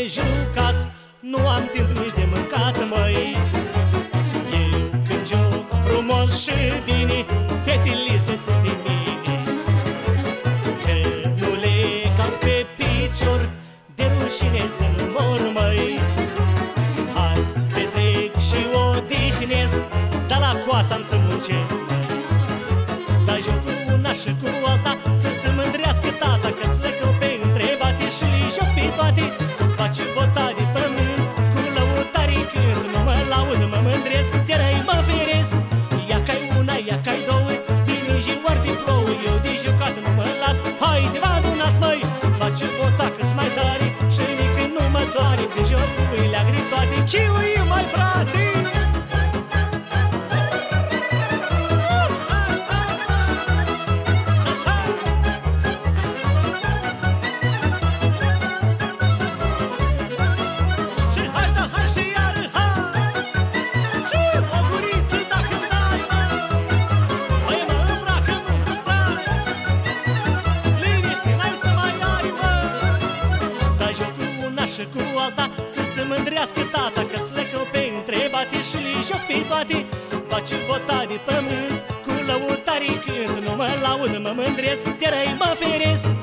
jucat, nu am timp nici de mâncat, măi. Eu când joc frumos și bine, fetele se țin de mine, că nu le calc pe picior, de rușine să-mi mor, măi. Azi petrec și odihnesc, dar la coasă am să muncesc, măi. Dar joc cu una și cu alta, să se mândrească tata, că-s flecă pe întrebate și le joc pe toate. Face bota de pământ, cu lăutarii când nu mă laud, mă mândresc, de răi mă feresc. Ia ca-i una, ia ca-i două, din zi ori de plouă, eu de jucat nu mă las. Haide, vă adunați, măi, face bota cât mai tare, și nici nu mă doare, când joc cu îi de toate. Chiui, mai frate! Și cu alta să se mândrească tata, că-s flecă pe întrebate și le joc pe toate. Face bota de pământ, cu lăutarii când nu mă laud, mă mândresc, de răi mă feresc.